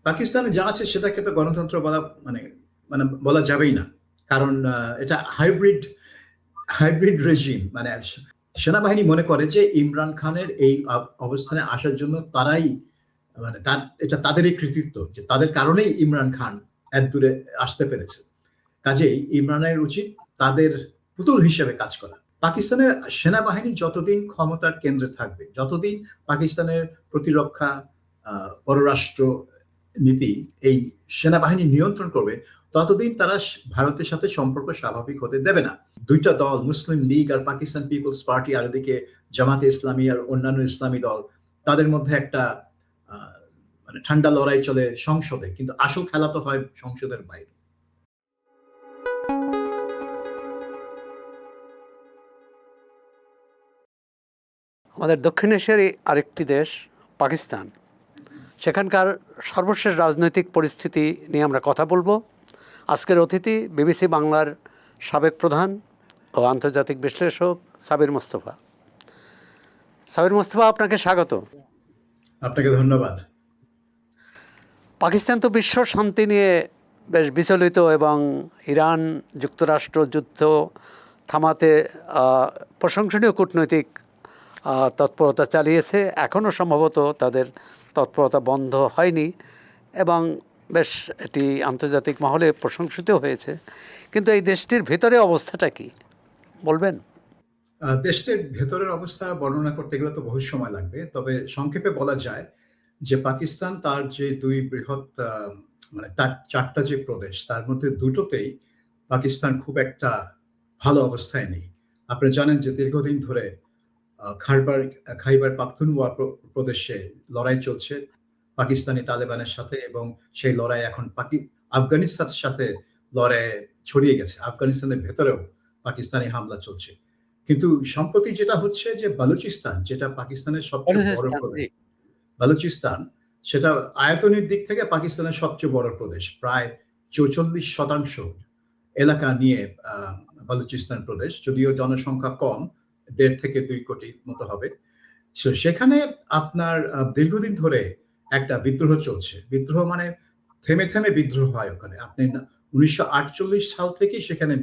পাকিস্তানে যা আছে সেটাকে তো গণতন্ত্র বলা মানে মানে বলা যাবেই না। কারণ এটা হাইব্রিড হাইব্রিড রেজিম। মানে সেনাবাহিনী মনে করে যে ইমরান খানের এই অবস্থানে আসার জন্য তারাই মানে এটা তাদেরই কৃতিত্ব, যে তাদের কারণেই ইমরান খান এত দূরে আসতে পেরেছে। কাজেই ইমরানের উচিত তাদের পুতুল হিসেবে কাজ করা। পাকিস্তানের সেনাবাহিনী যতদিন ক্ষমতার কেন্দ্রে থাকবে, যতদিন পাকিস্তানের প্রতিরক্ষা পররাষ্ট্র নীতি এই সেনাবাহিনী নিয়ন্ত্রণ করবে, ততদিন তারা ভারতের সাথে সম্পর্ক স্বাভাবিক হতে দেবে না। দুইটা দল, মুসলিম লীগ আর পাকিস্তান পিপলস পার্টি, আর এদিকে জামাতে ইসলামী আর অন্যান্য ইসলামী দল, তাদের মধ্যে একটা মানে ঠান্ডা লড়াই চলে সংসদে, কিন্তু আসল খেলা তো হয় সংসদের বাইরে। আমাদের দক্ষিণ এশিয়ার আরেকটি দেশ পাকিস্তান, সেখানকার সর্বশেষ রাজনৈতিক পরিস্থিতি নিয়ে আমরা কথা বলবো। আজকের অতিথি বিবিসি বাংলার সাবেক প্রধান ও আন্তর্জাতিক বিশ্লেষক সাবির মোস্তফা। সাবির মোস্তফা, আপনাকে স্বাগত। আপনাকে ধন্যবাদ। পাকিস্তান তো বিশ্ব শান্তি নিয়ে বেশ বিচলিত এবং ইরান যুক্তরাষ্ট্র যুদ্ধ থামাতে প্রশংসনীয় কূটনৈতিক তৎপরতা চালিয়েছে। এখনও সম্ভবত তাদের তৎপরতা বন্ধ হয়নি এবং বেশ এটি আন্তর্জাতিক মহলে প্রশংসিত হয়েছে। কিন্তু এই দেশটির ভেতরে অবস্থাটা কি বলবেন? দেশটির ভেতরের অবস্থা বর্ণনা করতে গেলে তো বহু সময় লাগবে। তবে সংক্ষেপে বলা যায় যে পাকিস্তান তার যে দুই বৃহৎ মানে তার চারটা যে প্রদেশ, তার মধ্যে দুটোতেই পাকিস্তান খুব একটা ভালো অবস্থায় নেই। আপনি জানেন যে দীর্ঘদিন ধরে খাইবার পাখতুনওয়া প্রদেশে লড়াই চলছে পাকিস্তানি তালেবানের সাথে, এবং সেই লড়াই এখন আফগানিস্তানের সাথে লড়াই ছড়িয়ে গেছে। আফগানিস্তানের ভেতরেও পাকিস্তানি হামলা চলছে। কিন্তু সম্প্রতি যেটা হচ্ছে যে বালুচিস্তান, যেটা পাকিস্তানের সবচেয়ে বড় প্রদেশ, বালুচিস্তান সেটা আয়তনের দিক থেকে পাকিস্তানের সবচেয়ে বড় প্রদেশ। প্রায় ৪৪% এলাকা নিয়ে বালুচিস্তান প্রদেশ, যদিও জনসংখ্যা কম, ১.৫ থেকে ২ কোটি মতো হবে। সেখানে আপনার দীর্ঘদিন ধরে একটা বিদ্রোহ চলছে। বিদ্রোহ মানে থেমে থেমে বিদ্রোহ হয় ওখানে। আপনি ১৯৪৮ সাল থেকে সেখানে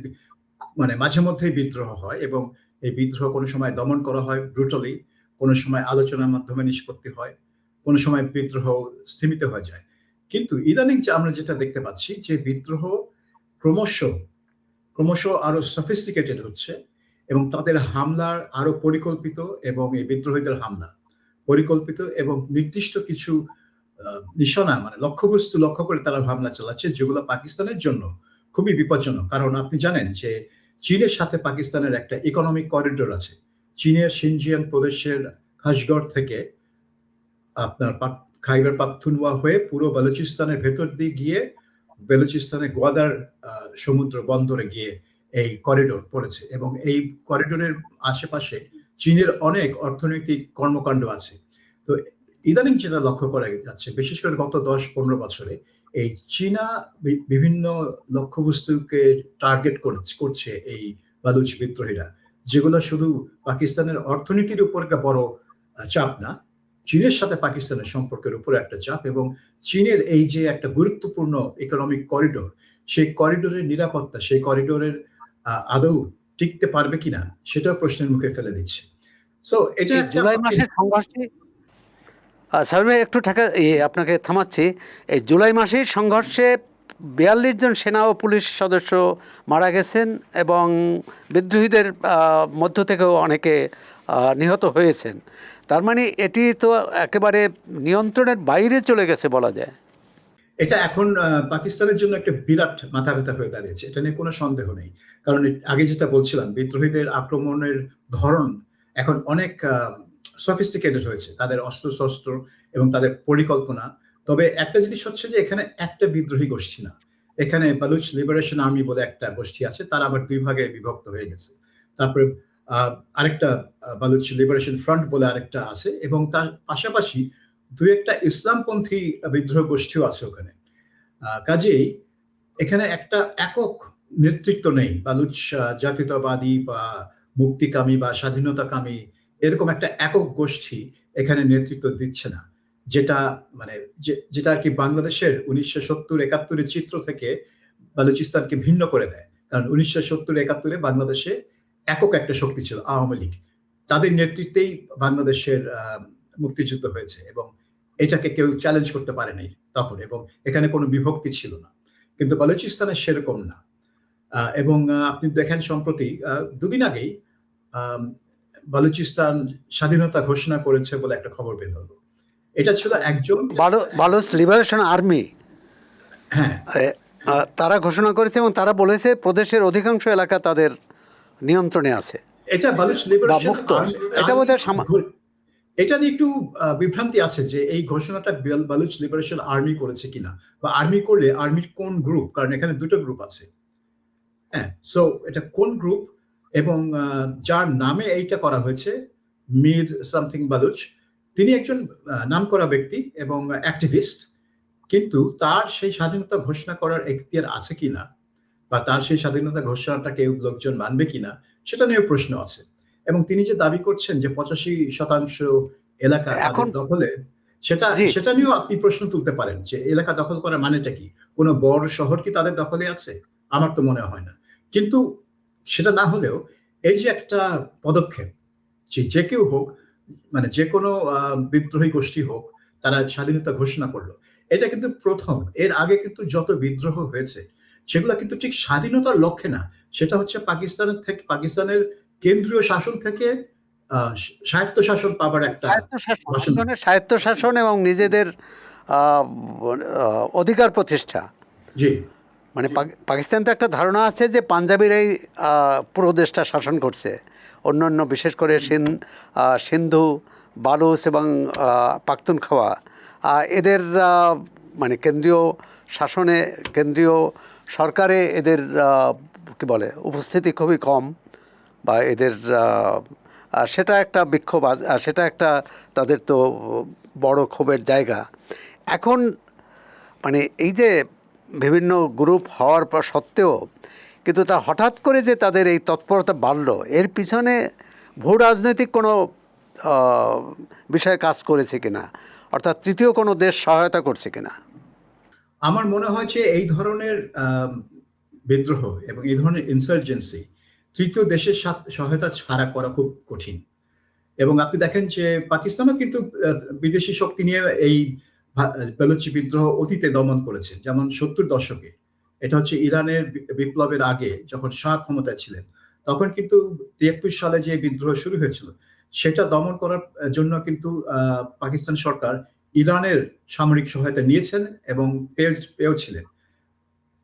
মানে মাঝে মধ্যেই বিদ্রোহ হয়, এবং এই বিদ্রোহ কোনো সময় দমন করা হয় ব্রুটালি, কোনো সময় আলোচনার মাধ্যমে নিষ্পত্তি হয়, কোনো সময় বিদ্রোহ সীমিত হয়ে যায়। কিন্তু ইদানিং আমরা যেটা দেখতে পাচ্ছি যে বিদ্রোহ ক্রমশ ক্রমশ আরো সফিস্টিকেটেড হচ্ছে, এবং তাদের হামলার আরো পরিকল্পিত, এবং এই বিদ্রোহীদের হামলা পরিকল্পিত এবং নির্দিষ্ট কিছু নিশানা মানে লক্ষ্যবস্তু লক্ষ্য করে তারা হামলা চালাচ্ছে, যেগুলো পাকিস্তানের জন্য খুবই বিপজ্জনক। কারণ আপনি জানেন যে চীনের সাথে পাকিস্তানের একটা ইকোনমিক করিডোর আছে। চীনের সিনজিয়াং প্রদেশের খাসগড় থেকে আপনার খাইবার পাখতুনওয়া হয়ে পুরো বালুচিস্তানের ভেতর দিয়ে গিয়ে বেলুচিস্তানের গোয়াদার সমুদ্র বন্দরে গিয়ে এই করিডোর পড়েছে, এবং এই করিডোরের আশেপাশে চীনের অনেক অর্থনৈতিক কর্মকাণ্ড আছে। তো ইদানিং যেটা লক্ষ্য করা যাচ্ছে, বিশেষ করে গত ১০-১৫ বছরে, এই চীনা বিভিন্ন লক্ষ্যবস্তুকে টার্গেট করছে এই বালুচ বিদ্রোহীরা, যেগুলো শুধু পাকিস্তানের অর্থনীতির উপর একটা বড় চাপ না, চীনের সাথে পাকিস্তানের সম্পর্কের উপরে একটা চাপ, এবং চীনের এই যে একটা গুরুত্বপূর্ণ ইকোনমিক করিডোর, সেই করিডোরের নিরাপত্তা, সেই করিডোরের আদৌ টিকতে পারবে কিনা সেটাও প্রশ্নের মুখে ফেলে দিচ্ছে। সো এটা জুলাই মাসের সংঘর্ষে স্যার একটু আপনাকে থামাচ্ছি। এই জুলাই মাসের সংঘর্ষে ৪২ জন সেনা ও পুলিশ সদস্য মারা গেছেন এবং বিদ্রোহীদের মধ্য থেকেও অনেকে নিহত হয়েছেন। তার মানে এটি তো একেবারে নিয়ন্ত্রণের বাইরে চলে গেছে বলা যায়। এটা এখন পাকিস্তানের জন্য একটা বিরাট মাথা ব্যথা হয়ে দাঁড়িয়েছে, এটা নিয়ে কোনো সন্দেহ নেই। কারণ আগে যেটা বলছিলাম, বিদ্রোহীদের আক্রমণের ধরন এখন অনেক সফিস্টিকেটেড হয়েছে, তাদের অস্ত্র-শস্ত্র এবং তাদের পরিকল্পনা। তবে একটা জিনিস হচ্ছে যে এখানে একটা বিদ্রোহী গোষ্ঠী না, এখানে বালুচ লিবারেশন আর্মি বলে একটা গোষ্ঠী আছে, তারা আবার ২ ভাগে বিভক্ত হয়ে গেছে। তারপরে আরেকটা বালুচ লিবারেশন ফ্রন্ট বলে আরেকটা আছে, এবং তার পাশাপাশি ২-১টা ইসলামপন্থী বিদ্রোহ গোষ্ঠীও আছে ওখানে। কাজেই এখানে একটা একক নেতৃত্ব নেই। বালুচ জাতীয়তাবাদী বা মুক্তিকামী বা স্বাধীনতাকামী এরকম একটা একক গোষ্ঠী এখানে নেতৃত্ব দিচ্ছে না। যেটা মানে যেটা আর কি বাংলাদেশের 1970-71 চিত্র থেকে বালুচিস্তানকে ভিন্ন করে দেয়। কারণ 1970-71 বাংলাদেশে একক একটা শক্তি ছিল আওয়ামী লীগ। তাদের নেতৃত্বেই বাংলাদেশের মুক্তিযুদ্ধ হয়েছে এবং এটাকে কেউ চ্যালেঞ্জ করতে পারেনি তখন, এবং এখানে কোনো বিভক্তি ছিল না। কিন্তু বালুচিস্তানে সেরকম না। এবং আপনি দেখেন সম্প্রতি 2 দিন আগেই আম বালুচিস্তান স্বাধীনতা ঘোষণা করেছে বলে একটা খবর বের হলো। এটা ছিল একজন বালুচ লিবারেশন আর্মি হ্যাঁ, তারা ঘোষণা করেছে এবং তারা বলেছে প্রদেশের অধিকাংশ এলাকা তাদের নিয়ন্ত্রণে আছে এটা বালুচ বা লিবারেশন মুক্ত। এটা বোধহয় এটা নিয়ে একটু বিভ্রান্তি আছে যে এই ঘোষণাটা বালুচ লিবারেশন আর্মি করেছে কিনা, বা আর্মি করলে আর্মির কোন গ্রুপ, কারণ এখানে 2টো গ্রুপ আছে। হ্যাঁ, সো এটা কোন গ্রুপ এবং যার নামে এইটা করা হয়েছে মীর সামথিং বালুচ, তিনি একজন নামকরা ব্যক্তি এবং অ্যাক্টিভিস্ট, কিন্তু তার সেই স্বাধীনতা ঘোষণা করার এখতিয়ার আছে কিনা বা তার সেই স্বাধীনতা ঘোষণাটা কেউ লোকজন মানবে কিনা সেটা নিয়ে প্রশ্ন আছে। এবং তিনি যে দাবি করছেন যে 85% এলাকা এখন তাদের দখলে, সেটা জি সেটা নিয়েও আপনি প্রশ্ন তুলতে পারেন যে এলাকা দখল করা মানেটা কি? কোনো বড় শহর কি তাদের দখলে আছে? আমার তো মনে হয় না। কিন্তু সেটা না হলেও এই যে একটা পদক্ষেপ, যে কেউ হোক, মানে যে কোনো বিদ্রোহী গোষ্ঠী হোক, তারা স্বাধীনতা ঘোষণা করলো, এটা কিন্তু প্রথম। এর আগে কিন্তু যত বিদ্রোহ হয়েছে সেগুলো কিন্তু ঠিক স্বাধীনতার লক্ষ্যে না, সেটা হচ্ছে পাকিস্তানের কেন্দ্রীয় শাসন থেকে স্বায়ত্তশাসন পাবার একটা স্বায়ত্তশাসন, এক বাসনা। ধরনের স্বায়ত্তশাসন এবং নিজেদের আহ, অধিকার প্রতিষ্ঠা। জি, মানে পাকিস্তান তো একটা ধারণা আছে যে পাঞ্জাবিরাই পুরো দেশটা শাসন করছে, অন্যান্য বিশেষ করে সিন্ধু, বালুচ এবং পাখতুনখোয়া এদের মানে কেন্দ্রীয় শাসনে, কেন্দ্রীয় সরকারে এদের কী বলে উপস্থিতি খুবই কম, বা এদের সেটা একটা বিক্ষোভ, সেটা একটা তাদের তো বড় ক্ষোভের জায়গা। এখন মানে এই যে বিভিন্ন গ্রুপ হওয়ার পর সত্ত্বেও কিন্তু তা হঠাৎ করে যে তাদের এই তৎপরতা বাড়লো, এর পিছনে ভূ রাজনৈতিক কোনো বিষয় কাজ করেছে কিনা, অর্থাৎ তৃতীয় কোনো দেশ সহায়তা করছে কিনা? আমার মনে হয় যে এই ধরনের বিদ্রোহ এবং এই ধরনের ইনসার্জেন্সি তৃতীয় দেশের সহায়তা ছাড়া করা খুব কঠিন। এবং আপনি দেখেন যে পাকিস্তানও কিন্তু বিদেশি শক্তি নিয়ে এই বেলুচি বিদ্রোহ অতীতে দমন করেছে, যেমন 70 দশকে। এটা হচ্ছে ইরানের বিপ্লবের আগে যখন শাহ ক্ষমতায় ছিলেন, তখন কিন্তু 73 সালে যে বিদ্রোহ শুরু হয়েছিল সেটা দমন করার জন্য কিন্তু পাকিস্তান সরকার ইরানের সামরিক সহায়তা নিয়েছেন এবং পেয়েছিলেন।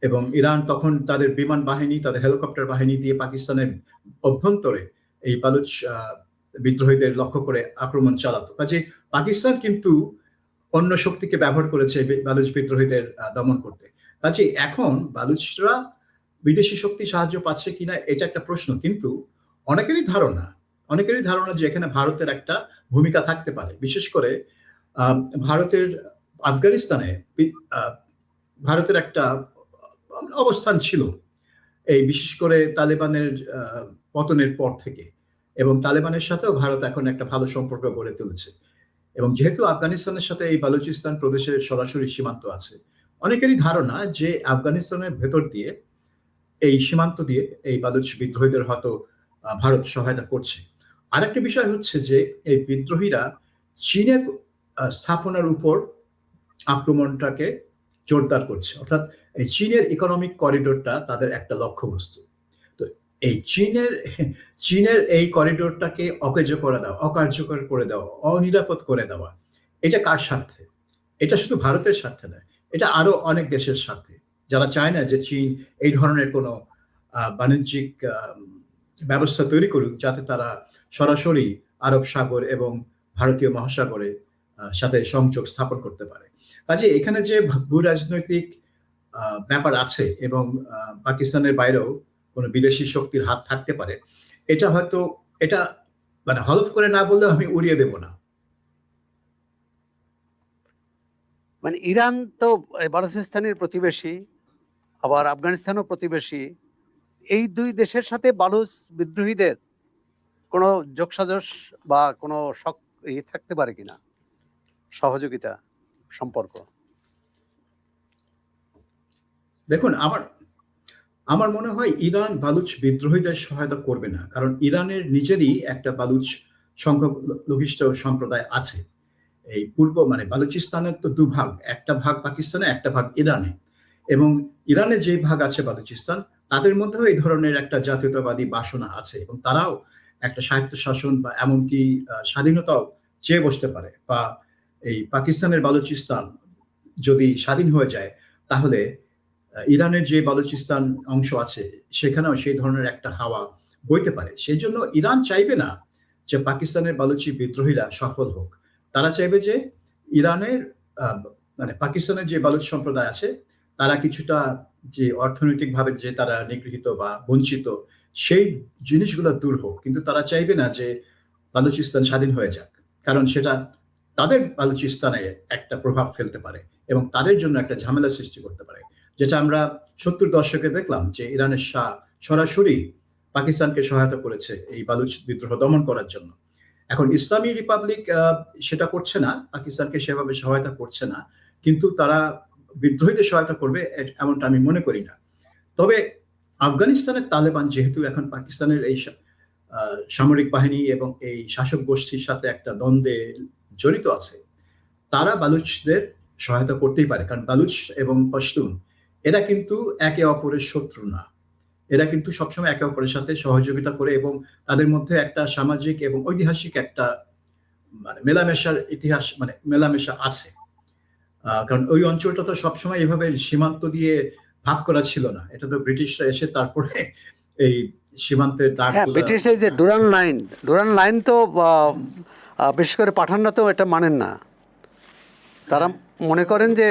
এবং ইরান তখন তাদের বিমান বাহিনী, তাদের হেলিকপ্টার বাহিনী দিয়ে পাকিস্তানের অভ্যন্তরে এই বালুচ বিদ্রোহীদের লক্ষ্য করে আক্রমণ চালাতো। কাজে পাকিস্তান কিন্তু অন্য শক্তিকে ব্যবহার করেছে বালুচ বিদ্রোহীদের দমন করতে। কাজে এখন বালুচরা বিদেশি শক্তি সাহায্য পাচ্ছে কিনা এটা একটা প্রশ্ন, কিন্তু অনেকেরই ধারণা যে এখানে ভারতের একটা ভূমিকা থাকতে পারে। বিশেষ করে ভারতের আফগানিস্তানে ভারতের একটা অবস্থান ছিল এই বিশেষ করে তালেবানের পতনের পর থেকে, এবং তালেবানের সাথেও ভারত এখন একটা ভালো সম্পর্ক গড়ে তুলেছে। এবং যেহেতু আফগানিস্তানের সাথে এই বালুচিস্তান প্রদেশের সরাসরি সীমান্ত আছে, অনেকেরই ধারণা যে আফগানিস্তানের ভেতর দিয়ে এই সীমান্ত দিয়ে এই বালুচ বিদ্রোহীদের হয়তো ভারত সহায়তা করছে। আরেকটা বিষয় হচ্ছে যে এই বিদ্রোহীরা চীনের স্থাপনার উপর আক্রমণটাকে জোরদার করছে, অর্থাৎ এই চীনের ইকোনমিক করিডোরটা তাদের একটা লক্ষ্যবস্তু। তো এই চীনের এই করিডোরটাকে অকার্যকর করে দেওয়া, অনিরাপদ করে দেওয়া, এটা কার স্বার্থে? এটা শুধু ভারতের স্বার্থে নয়, এটা আরো অনেক দেশের স্বার্থে, যারা চায় না যে চীন এই ধরনের কোনো বাণিজ্যিক ব্যবস্থা তৈরি করুক যাতে তারা সরাসরি আরব সাগর এবং ভারতীয় মহাসাগরে সাথে সংযোগ স্থাপন করতে পারে। কাজে এখানে যে ভূ রাজনৈতিক ব্যাপার আছে এবং পাকিস্তানের বাইরেও কোনো বিদেশি শক্তির হাত থাকতে পারে, এটা হয়তো এটা মানে হলফ করে না বললেও আমি উড়িয়ে দেব না। মানে ইরান তো বালুচিস্তানের প্রতিবেশী, আবার আফগানিস্তানও প্রতিবেশী। এই দুই দেশের সাথে বালুচ বিদ্রোহীদের কোনো যোগসাজশ বা কোনো থাকতে পারে কিনা? সহযোগিতা সম্পর্ক? দেখুন, আমার আমার মনে হয় ইরান বালুচ বিদ্রোহীদের সহায়তা করবে না। কারণ ইরানের নিজেরই একটা বালুচ সংখ্যালঘিষ্ঠ সম্প্রদায় আছে। এই পূর্ব মানে বালুচিস্তানের তো দুভাগ, একটা ভাগ পাকিস্তানে, একটা ভাগ ইরানে। এবং ইরানের যে ভাগ আছে বালুচিস্তান, তাদের মধ্যেও এই ধরনের একটা জাতীয়তাবাদী বাসনা আছে এবং তারাও একটা স্বায়ত্তশাসন বা এমনকি স্বাধীনতাও চেয়ে বসতে পারে। বা এই পাকিস্তানের বালুচিস্তান যদি স্বাধীন হয়ে যায়, তাহলে ইরানের যে বালুচিস্তান অংশ আছে সেখানেও সেই ধরনের একটা হাওয়া বইতে পারে। সেই জন্য ইরান চাইবে না যে পাকিস্তানের বালুচি বিদ্রোহীরা সফল হোক। তারা চাইবে যে ইরানের মানে পাকিস্তানের যে বালুচ সম্প্রদায় আছে তারা কিছুটা যে অর্থনৈতিকভাবে যে তারা নিগৃহীত বা বঞ্চিত, সেই জিনিসগুলো দূর হোক। কিন্তু তারা চাইবে না যে বালুচিস্তান স্বাধীন হয়ে যাক, কারণ সেটা তাদের বালুচিস্তানে একটা প্রভাব ফেলতে পারে এবং তাদের জন্য একটা ঝামেলা সৃষ্টি করতে পারে। যেটা আমরা 70 দশকে দেখলাম যে ইরানের শাহ সরাসরি পাকিস্তানকে সহায়তা করেছে এই বালুচ বিদ্রোহ দমন করার জন্য। এখন ইসলামী রিপাবলিক সেটা করছে না, পাকিস্তানকে সেভাবে সহায়তা করছে না, কিন্তু তারা বিদ্রোহীদের সহায়তা করবে এমনটা আমি মনে করি না। তবে আফগানিস্তানের তালেবান যেহেতু এখন পাকিস্তানের এই সামরিক বাহিনী এবং এই শাসক গোষ্ঠীর সাথে একটা দ্বন্দ্বে জড়িত আছে, তারা বালুচদের সহায়তা করতেই পারে। কারণ বালুচ এবং পশতুন এরা কিন্তু একে অপরের শত্রু না, এরা কিন্তু সবসময় একে অপরের সাথে সহযোগিতা করে এবং তাদের মধ্যে একটা সামাজিক এবং ঐতিহাসিক একটা মানে মেলামেশার ইতিহাস, মানে মেলামেশা আছে। কারণ ওই অঞ্চলটা তো সবসময় এভাবে সীমান্ত দিয়ে ভাগ করা ছিল না, এটা তো ব্রিটিশরা এসে তারপরে এই সীমান্তের দাগ। হ্যাঁ, ব্রিটিশের যে ডুরান লাইন তো বিশেষ করে পাঠানরা তো এটা মানেন না। তারা মনে করেন যে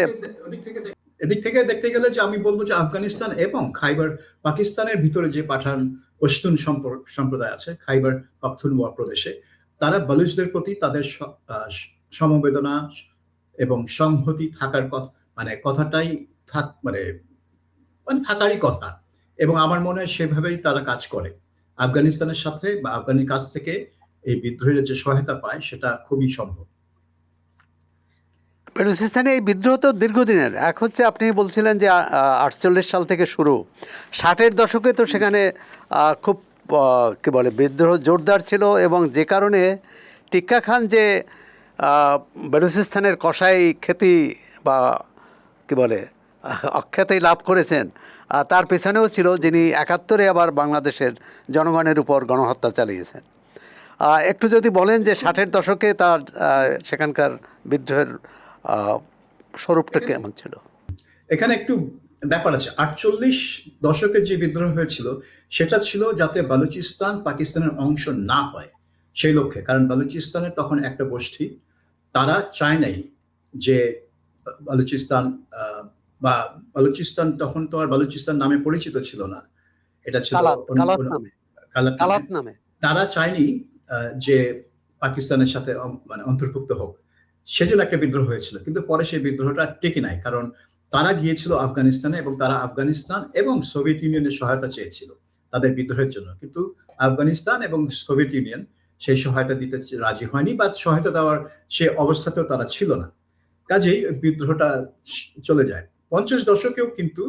এদিক থেকে দেখতে গেলে যে আমি বলবো যে আফগানিস্তান এবং খাইবার পাকিস্তানের ভিতরে যে পাঠান পশতুন সম্প্রদায় আছে খাইবার পাখতুনখোয়া প্রদেশে, তারা বালুচদের প্রতি তাদের সমবেদনা এবং সংহতি থাকার কথা, মানে কথাটাই মানে থাকারই কথা। এবং আমার মনে হয় সেভাবেই তারা কাজ করে। আফগানিস্তানের সাথে বা আফগানির কাছ থেকে এই বিদ্রোহীরা যে সহায়তা পায় সেটা খুবই সম্ভব। বেলুচিস্তানে এই বিদ্রোহ তো দীর্ঘদিনের। এক হচ্ছে আপনি বলছিলেন যে 48 সাল থেকে শুরু, 60-এর দশকে তো সেখানে খুব কি বলে বিদ্রোহ জোরদার ছিল এবং যে কারণে টিক্কা খান যে বেলুচিস্তানের কসাই খ্যাতি বা কি বলে অখ্যাতি লাভ করেছেন, তার পেছনেও ছিল যিনি 71-এ আবার বাংলাদেশের জনগণের উপর গণহত্যা চালিয়েছেন। একটু যদি বলেন যে 60-এর দশকে তার সেখানকার বিদ্রোহের স্বরূপটা কেমন ছিল? এখানে একটু ব্যাপার আছে। 48 দশকে যে বিদ্রোহ হয়েছিল সেটা ছিল যাতে বালুচিস্তান পাকিস্তানের অংশ না হয় সেই লক্ষ্যে। কারণ বালুচিস্তানের তখন একটা গোষ্ঠী, তারা চায় নাই যে বালুচিস্তান বা বালুচিস্তান তখন তো আর বালুচিস্তান নামে পরিচিত ছিল না, এটা ছিল কালাত নামে। তারা চায়নি যে পাকিস্তানের সাথে মানে অন্তর্ভুক্ত হোক, সেজন্য একটা বিদ্রোহ হয়েছিল। কিন্তু পরে সেই বিদ্রোহটা টেকে নাই, কারণ তারা গিয়েছিল আফগানিস্তানে এবং তারা আফগানিস্তান এবং সোভিয়েত ইউনিয়নের সহায়তা চেয়েছিল তাদের বিদ্রোহের জন্য। কিন্তু আফগানিস্তান এবং সোভিয়েত ইউনিয়ন সেই সহায়তা দিতে রাজি হয়নি বা সহায়তা দেওয়ার সে অবস্থাতেও তারা ছিল না। কাজেই বিদ্রোহটা চলে যায়। 50 দশকেও কিন্তু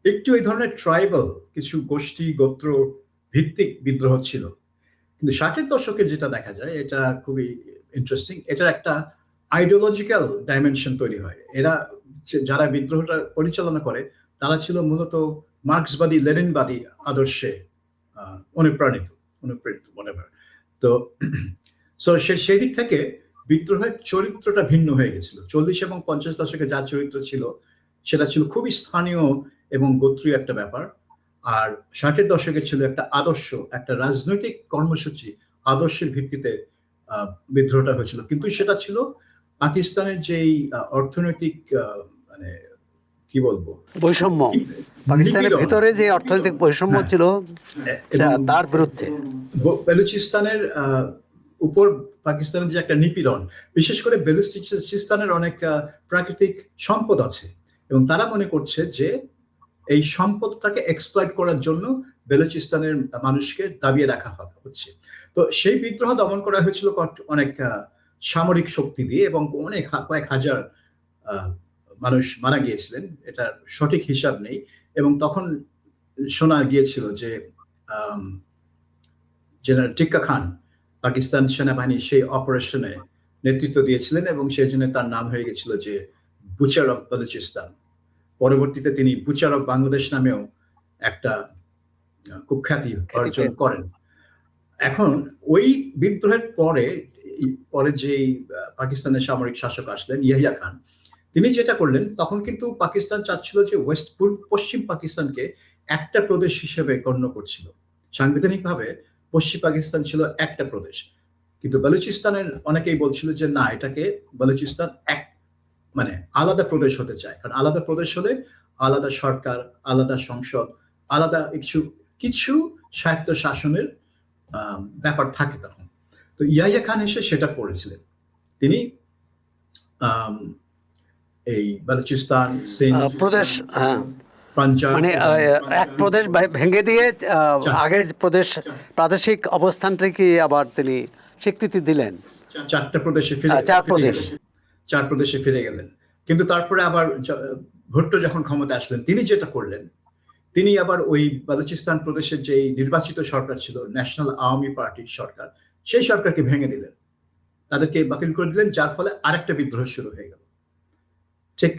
একটু এই ধরনের ট্রাইবাল কিছু গোষ্ঠী গোত্র ভিত্তিক বিদ্রোহ ছিল। কিন্তু 60-এর দশকে যেটা দেখা যায় এটা খুবই ইন্টারেস্টিং। এটার একটা আইডিওলজিক্যাল ডাইমেনশন তৈরি হয়। এরা যারা বিদ্রোহটা পরিচালনা করে তারা ছিল মূলত মার্ক্সবাদী লেনিনবাদী আদর্শে অনুপ্রাণিত whatever। তো সেই দিক থেকে বিদ্রোহের চরিত্রটা ভিন্ন হয়ে গেছিল। 40 এবং 50 দশকে যা চরিত্র ছিল সেটা ছিল খুবই স্থানীয় এবং গোত্রীয় একটা ব্যাপার। আর 60-এর দশকে ছিল একটা আদর্শ, একটা রাজনৈতিক কর্মসূচি, আদর্শের ভিত্তিতে বিদ্রোহটা হয়েছিল। কিন্তু সেটা ছিল পাকিস্তানের যেই অর্থনৈতিক মানে কি বলবো বৈষম্য, পাকিস্তানের ভেতরে যে অর্থনৈতিক বৈষম্য ছিল তার বিরুদ্ধে বেলুচিস্তানের উপর পাকিস্তানের যে একটা নিপীড়ন, বিশেষ করে বেলুচিস্তানের অনেক প্রাকৃতিক সম্পদ আছে এবং তারা মনে করছে যে এই সম্পদটাকে এক্সপ্লয়েট করার জন্য বেলুচিস্তানের মানুষকে দাবিয়ে রাখা হচ্ছে। তো সেই বিদ্রোহ দমন করা হয়েছিল অনেক সামরিক শক্তি দিয়ে, এবং অনেক কয়েক হাজার মানুষ মারা গিয়েছিলেন, এটার সঠিক হিসাব নেই। এবং তখন শোনা গিয়েছিল যে জেনারেল টিক্কা খান পাকিস্তান সেনাবাহিনীর সেই অপারেশনে নেতৃত্ব দিয়েছিলেন, এবং সেই জন্য তার নাম হয়ে গেছিল যে বুচার অফ বালুচিস্তান। পরবর্তীতে তিনি বুচার অফ বাংলাদেশ নামেও একটা কুখ্যাতি অর্জন করেন। এখন ওই বিদ্রোহের পরে যে পাকিস্তানের সামরিক শাসক আসলেন ইয়াহিয়া খান, তিনি যেটা করলেন, তখন কিন্তু পাকিস্তান চাচ্ছিল যে পশ্চিম পাকিস্তানকে একটা প্রদেশ হিসেবে গণ্য করছিল। সাংবিধানিকভাবে পশ্চিম পাকিস্তান ছিল একটা প্রদেশ, কিন্তু বালুচিস্তানের অনেকেই বলছিল যে না, এটাকে বালুচিস্তান মানে আলাদা প্রদেশ হতে চায়, কারণ আলাদা প্রদেশ হলে আলাদা সরকার, আলাদা সংসদ, আলাদা কিছু স্বায়ত্ত শাসনের ব্যাপার থাকে তখন। তো ইয়াহিয়া খান এসে সেটা করেছিলেন। তিনি এই বালুচিস্তান, সিন্ধ প্রদেশ, পাঞ্জাব, মানে এক প্রদেশ ভেঙে দিয়ে আগের প্রদেশ প্রাদেশিক অবস্থানটাকে আবার তিনি স্বীকৃতি দিলেন। চার প্রদেশে ফিরে গেলেন। কিন্তু তারপরে আবার ভুট্টো যখন ক্ষমতা আসলেন, তিনি যেটা করলেন, তিনি আবার ওই বালুচিস্তান প্রদেশের যে নির্বাচিত সরকার ছিল, ন্যাশনাল আওয়ামী পার্টির সরকার, সেই সরকারকে ভেঙে দিলেন, তাদেরকে বাতিল করে দিলেন, যার ফলে আরেকটা বিদ্রোহ শুরু হয়ে গেল। ঠিক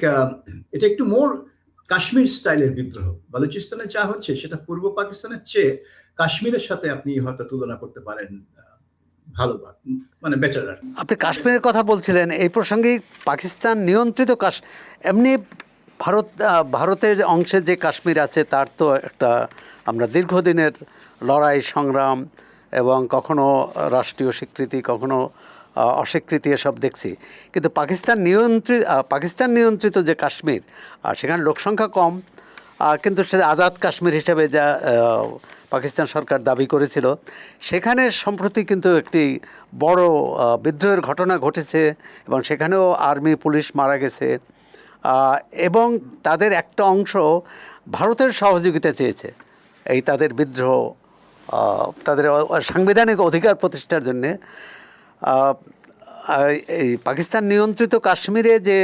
এটা একটু মোর কাশ্মীর স্টাইলের বিদ্রোহ। বালুচিস্তানে যা হচ্ছে সেটা পূর্ব পাকিস্তানের চেয়ে কাশ্মীরের সাথে আপনি হয়তো তুলনা করতে পারেন, ভালো, মানে বেটার। আপনি কাশ্মীরের কথা বলছিলেন, এই প্রসঙ্গে পাকিস্তান নিয়ন্ত্রিত এমনি ভারতের অংশে যে কাশ্মীর আছে, তার তো একটা আমরা দীর্ঘদিনের লড়াই সংগ্রাম এবং কখনো রাষ্ট্রীয় স্বীকৃতি, কখনো অস্বীকৃতি, এসব দেখছি। কিন্তু পাকিস্তান নিয়ন্ত্রিত যে কাশ্মীর, আর সেখানে লোকসংখ্যা কম, কিন্তু সে আজাদ কাশ্মীর হিসেবে যা পাকিস্তান সরকার দাবি করেছিল, সেখানে সম্প্রতি কিন্তু একটি বড় বিদ্রোহের ঘটনা ঘটেছে, এবং সেখানেও আর্মি পুলিশ মারা গেছে, এবং তাদের একটা অংশ ভারতের সহযোগিতা চেয়েছে এই তাদের বিদ্রোহ, তাদের সাংবিধানিক অধিকার প্রতিষ্ঠার জন্যে। এই পাকিস্তান নিয়ন্ত্রিত কাশ্মীরে যে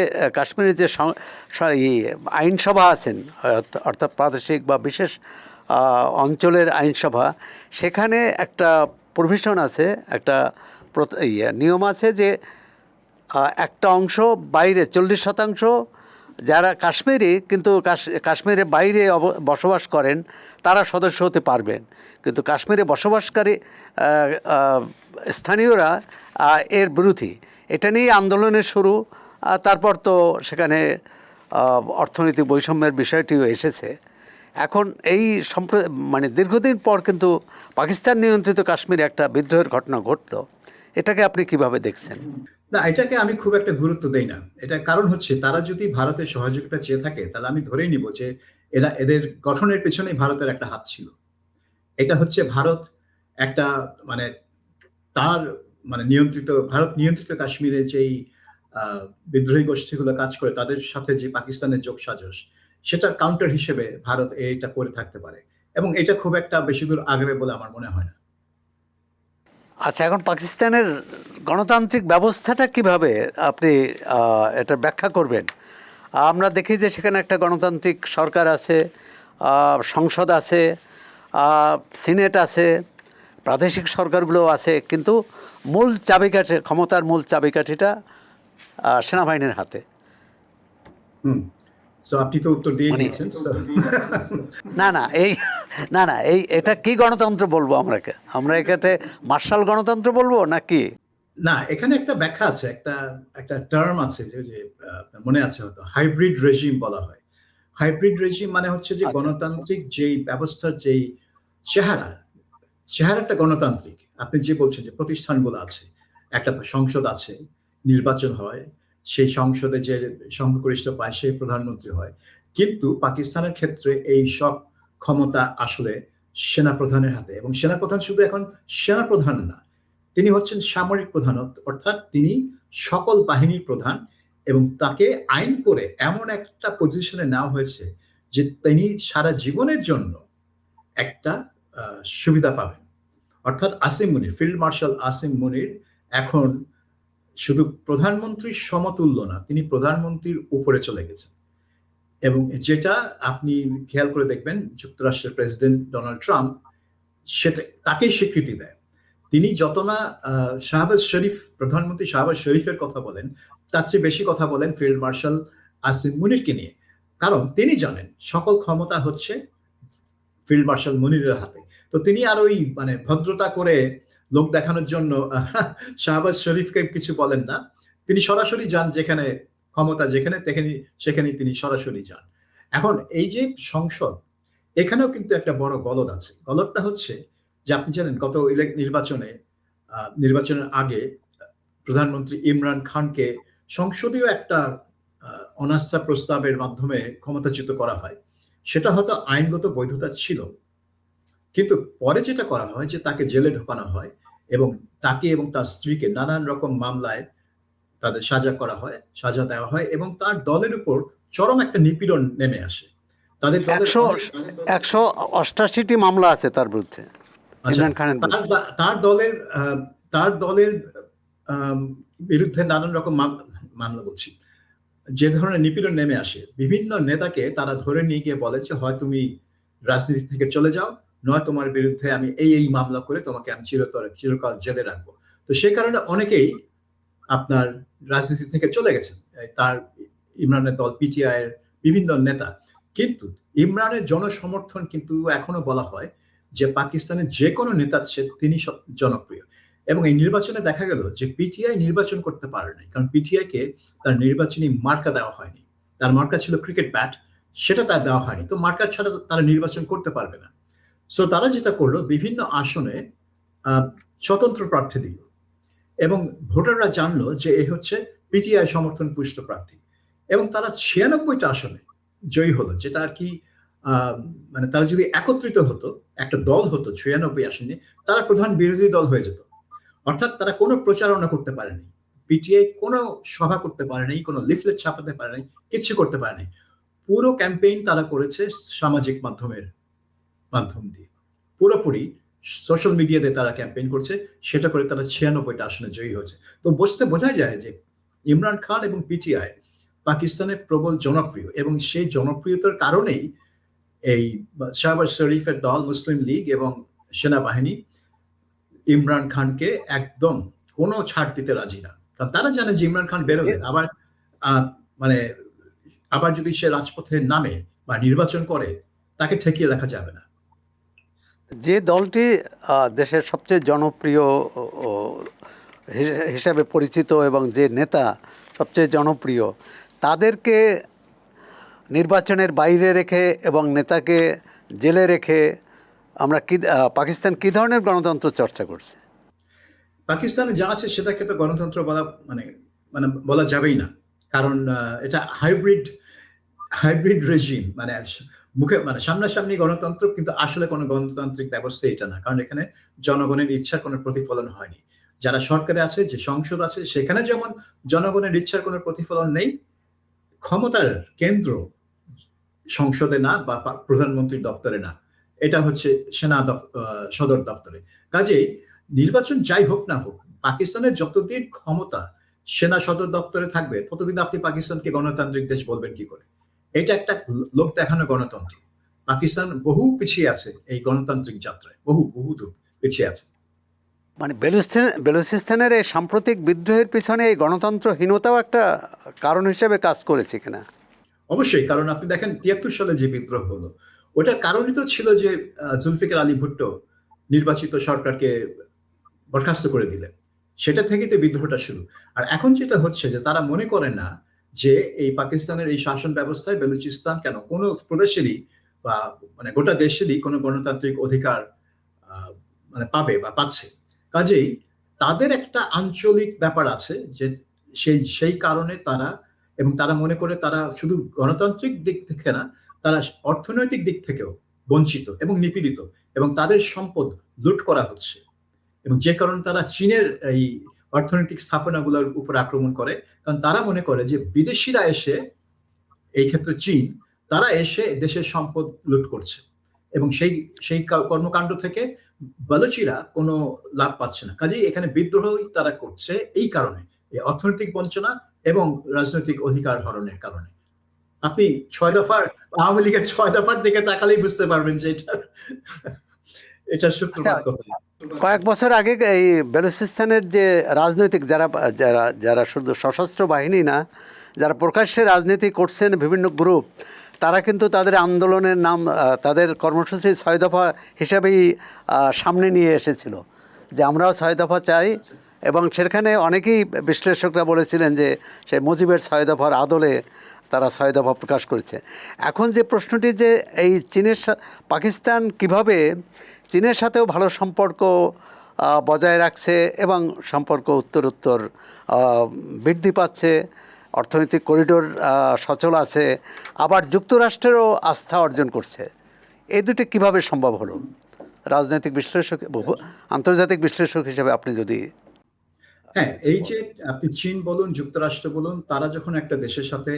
আইনসভা আছেন, অর্থাৎ প্রাদেশিক বা বিশেষ অঞ্চলের আইনসভা, সেখানে একটা প্রভিশন আছে, একটা নিয়ম আছে যে একটা অংশ বাইরে 40% যারা কাশ্মীরি কিন্তু কাশ্মীরের বাইরে বসবাস করেন, তারা সদস্য হতে পারবেন, কিন্তু কাশ্মীরে বসবাসকারী স্থানীয়রা এর বিরোধী। এটা নিয়ে আন্দোলনের শুরু, তারপর তো সেখানে অর্থনৈতিক বৈষম্যের বিষয়টিও এসেছে। এখন এই মানে দীর্ঘদিন পর কিন্তু পাকিস্তান নিয়ন্ত্রিত কাশ্মীরে একটা বিদ্রোহের ঘটনা ঘটলো, এটাকে আপনি কিভাবে দেখছেন? না, এটাকে আমি খুব একটা গুরুত্ব দেই না। এটার কারণ হচ্ছে, তারা যদি ভারতের সহযোগিতা চেয়ে থাকে, তাহলে আমি ধরেই নিব যে এদের গঠনের পেছনেই ভারতের একটা হাত ছিল। এটা হচ্ছে ভারত একটা মানে তার মানে ভারত নিয়ন্ত্রিত কাশ্মীরে যেই বিদ্রোহী গোষ্ঠীগুলো কাজ করে, তাদের সাথে যে পাকিস্তানের যোগসাজশ, সেটার কাউন্টার হিসেবে ভারত এইটা করে থাকতে পারে, এবং এটা খুব একটা বেশি দূর আগাবে বলে আমার মনে হয় না। আচ্ছা, এখন পাকিস্তানের গণতান্ত্রিক ব্যবস্থাটা কিভাবে আপনি এটা ব্যাখ্যা করবেন? আমরা দেখি যে সেখানে একটা গণতান্ত্রিক সরকার আছে, সংসদ আছে, সিনেট আছে, প্রাদেশিক সরকারগুলো আছে, কিন্তু ক্ষমতার মূল চাবিকাঠিটা সেনাবাহিনীর হাতে। আপনি তো উত্তর দিয়ে দিয়েছেন। এটা কি গণতন্ত্র বলবো আমরা এখানে মার্শাল গণতন্ত্র বলবো নাকি? না, এখানে একটা ব্যাখ্যা আছে, একটা টার্ম আছে যে মনে আছে হয়তো, হাইব্রিড রেজিম বলা হয়। হাইব্রিড রেজিম মানে হচ্ছে যে গণতান্ত্রিক যেই ব্যবস্থার যেই চেহারাটা গণতান্ত্রিক। আপনি যে বলছেন যে প্রতিষ্ঠানগুলো আছে, একটা সংসদ আছে, নির্বাচন হয়, সেই সংসদে যে সংখ্যাগরিষ্ঠ পায় সেই প্রধানমন্ত্রী হয়। কিন্তু পাকিস্তানের ক্ষেত্রে এই সব ক্ষমতা আসলে সেনাপ্রধানের হাতে, এবং সেনাপ্রধান শুধু এখন সেনাপ্রধান না, তিনি হচ্ছেন সামরিক প্রধান, অর্থাৎ তিনি সকল বাহিনীর প্রধান, এবং তাকে আইন করে এমন একটা পজিশনে নেওয়া হয়েছে যে তিনি সারা জীবনের জন্য একটা সুবিধা পাবেন। অর্থাৎ আসিম মুনির, ফিল্ড মার্শাল আসিম মুনির এখন শুধু প্রধানমন্ত্রীর সমতুল্য না, তিনি প্রধানমন্ত্রীর উপরে চলে গেছেন। এবং যেটা আপনি খেয়াল করে দেখবেন, যুক্তরাষ্ট্রের প্রেসিডেন্ট ডোনাল্ড ট্রাম্প সেটা তাকেই স্বীকৃতি দেয়। তিনি যত না শাহবাজ শরীফ, প্রধানমন্ত্রী শাহবাজ শরীফের কথা বলেন, তার চেয়ে বেশি কথা বলেন ফিল্ড মার্শাল আসিম মুনিরকে নিয়ে। কারণ তিনি জানেন সকল ক্ষমতা হচ্ছে ফিল্ড মার্শাল মুনিরের হাতে। তো তিনি আর ওই মানে ভদ্রতা করে লোক দেখানোর জন্য শাহবাজ শরীফকে কিছু বলেন না। তিনি সরাসরি যান যেখানে ক্ষমতা, যেখানে সেখানে তিনি সরাসরি যান। এখন এই যে সংসদ, এখানেও কিন্তু একটা বড় গলদ আছে। গলদটা হচ্ছে যে আপনি জানেন গত নির্বাচনের আগে প্রধানমন্ত্রী ইমরান খানকে সংসদীয় একটা অনাস্থা প্রস্তাবের মাধ্যমে ক্ষমতাচ্যুত করা হয়। সেটা হয়তো আইনগত বৈধতা ছিল, কিন্তু পরে যেটা করা হয় যে তাকে জেলে ঢোকানো হয় এবং তাকে এবং তার স্ত্রীকে নানান রকম মামলায় তাদের সাজা দেওয়া হয় এবং তার দলের উপর চরম একটা নিপীড়ন নেমে আসে। তাদের দলের 188টি মামলা আছে তার বিরুদ্ধে, ইমরান খানের বিরুদ্ধে। তার দলের বিরুদ্ধে নানান রকম মামলা বলছি, যে ধরনের নিপীড়ন নেমে আসে, বিভিন্ন নেতাকে তারা ধরে নিয়ে গিয়ে বলে যে হয় তুমি রাজনীতি থেকে চলে যাও, নয় তোমার বিরুদ্ধে আমি এই মামলা করে তোমাকে আমি চিরকাল জেলে রাখবো। তো সে কারণে অনেকেই আপনার রাজনীতি থেকে চলে গেছেন, তার ইমরানের দল পিটিআই এর বিভিন্ন নেতা। কিন্তু ইমরানের জনসমর্থন কিন্তু এখনো বলা হয় যে পাকিস্তানের যে কোনো নেতা তিনি জনপ্রিয়। এবং এই নির্বাচনে দেখা গেল যে পিটিআই নির্বাচন করতে পারে নাই, কারণ পিটিআই কে তার নির্বাচনী মার্কা দেওয়া হয়নি। তার মার্কা ছিল ক্রিকেট ব্যাট, সেটা তার দেওয়া হয়নি। তো মার্কা ছাড়া তারা নির্বাচন করতে পারবে না। সো তারা যেটা করলো, বিভিন্ন আসনে স্বতন্ত্র প্রার্থী দিল এবং ভোটাররা জানলো যে এই হচ্ছে পিটিআই সমর্থন পুষ্ট প্রার্থী, এবং তারা 96টা আসনে জয়ী হলো। যেটা আর কি মানে তারা যদি একত্রিত হতো, একটা দল হতো 96 আসনে, তারা প্রধান বিরোধী দল হয়ে যেত। অর্থাৎ তারা কোনো প্রচারণা করতে পারেনি, পিটিআই কোনো সভা করতে পারেনি, কোনো লিফলেট ছাপাতে পারেনি, কিছু করতে পারেনি। পুরো ক্যাম্পেইন তারা করেছে সামাজিক মাধ্যম দিয়ে, পুরোপুরি সোশ্যাল মিডিয়াতে তারা ক্যাম্পেইন করছে। সেটা করে তারা 96টা আসনে জয়ী হয়েছে। তো বোঝা যায় যে ইমরান খান এবং পিটিআই পাকিস্তানের প্রবল জনপ্রিয়, এবং সেই জনপ্রিয়তার কারণেই এই শাহবাজ শরীফের দল, মুসলিম লীগ এবং সেনাবাহিনী ইমরান খানকে একদম কোনো ছাড় দিতে রাজি না। কারণ তারা জানে যে ইমরান খান বেরোলে আবার যদি সে রাজপথে নামে বা নির্বাচন করে, তাকে ঠেকিয়ে রাখা যাবে না। যে দলটি দেশের সবচেয়ে জনপ্রিয় হিসাবে পরিচিত এবং যে নেতা সবচেয়ে জনপ্রিয়, তাদেরকে নির্বাচনের বাইরে রেখে এবং নেতাকে জেলে রেখে আমরা পাকিস্তান কি ধরনের গণতন্ত্র চর্চা করছে? পাকিস্তানে যা আছে সেটাকে তো গণতন্ত্র বলা মানে বলা যাবেই না। কারণ এটা হাইব্রিড রেজিম, মানে মুখে মানে সামনাসামনি গণতন্ত্র, কিন্তু আসলে কোনো গণতান্ত্রিক ব্যবস্থা এটা না। কারণ এখানে জনগণের ইচ্ছার কোনো প্রতিফলন হয়নি। যারা সরকারে আছে, যে সংসদ আছে, সেখানে যেমন জনগণের ইচ্ছার কোনো প্রতিফলন নেই, ক্ষমতার কেন্দ্র সংসদে না বা প্রধানমন্ত্রীর দপ্তরে না, এটা হচ্ছে সেনা সদর দপ্তরে। কাজেই নির্বাচন যাই হোক না হোক, পাকিস্তানের যতদিন ক্ষমতা সেনা সদর দপ্তরে থাকবে, ততদিন আপনি পাকিস্তানকে গণতান্ত্রিক দেশ বলবেন কি করে? এটা একটা লোক দেখানো গণতন্ত্র। পাকিস্তান বহু পিছিয়ে আছে এই গণতান্ত্রিক যাত্রায়, বহু দূর পিছিয়ে আছে। মানে বেলুচিস্তানের এই সাম্প্রতিক বিদ্রোহের পিছনে এই গণতন্ত্রহীনতাও একটা কারণ হিসেবে কাজ করেছে কিনা? অবশ্যই, কারণ আপনি দেখেন 73 সালে যে বিদ্রোহ হলো, ওটার কারণই তো ছিল যে জুলফিকার আলী ভুট্টো নির্বাচিত সরকারকে বরখাস্ত করে দিলেন। সেটা থেকেই তো বিদ্রোহটা শুরু। আর এখন যেটা হচ্ছে যে তারা মনে করে না যে এই পাকিস্তানের এই শাসন ব্যবস্থায় বেলুচিস্তান কেন কোনো প্রদেশেরই বা মানে গোটা দেশেরই কোনো গণতান্ত্রিক অধিকার মানে পাবে বা পাচ্ছে। কাজেই তাদের একটা আঞ্চলিক ব্যাপার আছে যে সেই কারণে তারা মনে করে তারা শুধু গণতান্ত্রিক দিক থেকে না, তারা অর্থনৈতিক দিক থেকেও বঞ্চিত এবং নিপীড়িত, এবং তাদের সম্পদ লুট করা হচ্ছে। এবং যে কারণে তারা চীনের এই অর্থনৈতিক স্থাপনাগুলোর উপর আক্রমণ করে, কারণ তারা মনে করে যে বিদেশিরা এসে, এই ক্ষেত্রে চীন, তারা এসে দেশের সম্পদ লুট করছে, এবং সেই কর্মকাণ্ড থেকে বালুচিরা কোনো লাভ পাচ্ছে না। কাজেই এখানে বিদ্রোহ তারা করছে এই কারণে, এই অর্থনৈতিক বঞ্চনা এবং রাজনৈতিক অধিকার হরণের কারণে। আপনি ৬ দফার আওয়ামী লীগের ৬ দফার দিকে তাকালেই বুঝতে পারবেন যে এটার আচ্ছা, সূত্রপাত কোথায়। কয়েক বছর আগে এই বেলুচিস্তানের যে রাজনৈতিক যারা যারা যারা শুধু সশস্ত্র বাহিনী না, যারা প্রকাশ্যে রাজনীতি করছেন বিভিন্ন গ্রুপ, তারা কিন্তু তাদের আন্দোলনের নাম তাদের কর্মসূচি ৬ দফা হিসাবেই সামনে নিয়ে এসেছিল যে আমরাও ৬ দফা চাই। এবং সেখানে অনেকেই বিশ্লেষকরা বলেছিলেন যে সেই মুজিবের ৬ দফার আদলে তারা ৬ দফা প্রকাশ করেছে। এখন যে প্রশ্নটি যে এই পাকিস্তান কিভাবে চীনের সাথেও ভালো সম্পর্ক বজায় রাখছে এবং সম্পর্ক উত্তরোত্তর বৃদ্ধি পাচ্ছে, অর্থনৈতিক করিডোর সচল আছে, আবার যুক্তরাষ্ট্রেরও আস্থা অর্জন করছে, এই দুটি কীভাবে সম্ভব হলো? রাজনৈতিক বিশ্লেষক, আন্তর্জাতিক বিশ্লেষক হিসেবে আপনি যদি। হ্যাঁ, এই যে আপনি চীন বলুন, যুক্তরাষ্ট্র বলুন, তারা যখন একটা দেশের সাথে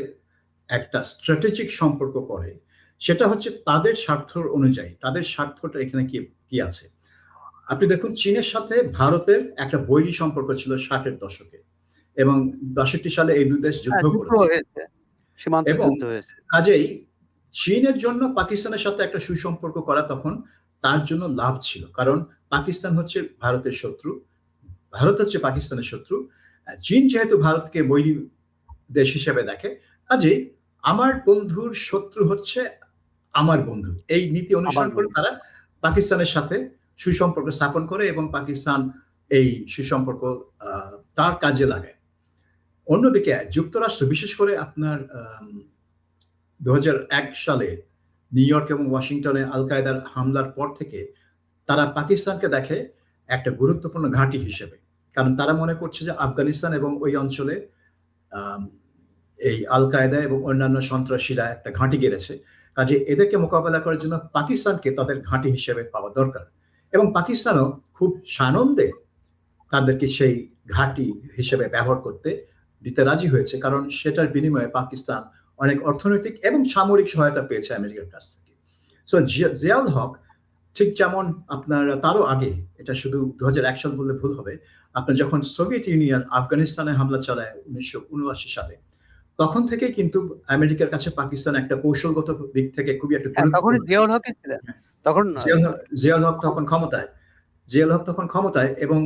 একটা স্ট্র্যাটেজিক সম্পর্ক করে, সেটা হচ্ছে তাদের স্বার্থ অনুযায়ী। তাদের স্বার্থটা এখানে কি আছে? আপনি দেখুন, চীনের সাথে ভারতের একটা বৈরী সম্পর্ক ছিল ৬০-এর দশকে, এবং ৬২ সালে এই দুই দেশ যুদ্ধ করেছে, সীমান্ত এবং যুদ্ধ হয়েছে। কাজেই চীনের জন্য পাকিস্তানের সাথে একটা সুসম্পর্ক করা তখন তার জন্য লাভ ছিল, কারণ পাকিস্তান হচ্ছে ভারতের শত্রু, ভারত হচ্ছে পাকিস্তানের শত্রু। চীন যেহেতু ভারতকে বৈরী দেশ হিসেবে দেখে, কাজেই আমার বন্ধুর শত্রু হচ্ছে আমার বন্ধু, এই নীতি অনুসরণ করে তারা পাকিস্তানের সাথে সুসম্পর্ক স্থাপন করে এবং পাকিস্তান এই সুসম্পর্ক তার কাজে লাগায়। অন্যদিকে যুক্তরাষ্ট্র, বিশেষ করে আপনার 2001 সালে নিউ ইয়র্ক এবং ওয়াশিংটনে আল কায়দার হামলার পর থেকে তারা পাকিস্তানকে দেখে একটা গুরুত্বপূর্ণ ঘাঁটি হিসেবে, কারণ তারা মনে করছে যে আফগানিস্তান এবং ওই অঞ্চলে এই আল কায়দা এবং অন্যান্য সন্ত্রাসীরা একটা ঘাঁটি গেড়েছে, কাজে এদেরকে মোকাবেলা করার জন্য পাকিস্তানকে তাদের ঘাঁটি হিসেবে পাওয়া দরকার। এবং পাকিস্তানও খুব সানন্দে তাদেরকে সেই ঘাঁটি হিসেবে ব্যবহার করতে দিতে রাজি হয়েছে, কারণ সেটার বিনিময়ে পাকিস্তান অনেক অর্থনৈতিক এবং সামরিক সহায়তা পেয়েছে আমেরিকার কাছ থেকে। সো জিয়াউল হক ঠিক যেমন আপনার তারও আগে, এটা শুধু 2001 সাল বললে ভুল হবে, আপনার যখন সোভিয়েত ইউনিয়ন আফগানিস্তানে হামলা চালায় 1979 সালে, তখন থেকে কিন্তু আমেরিকার কাছে পাকিস্তান একটা কৌশলগত দিক থেকে খুবই একটা তখন জিয়াউল হক ছিলেন, তখন জিয়াউল হক তখন ক্ষমতায়, এবং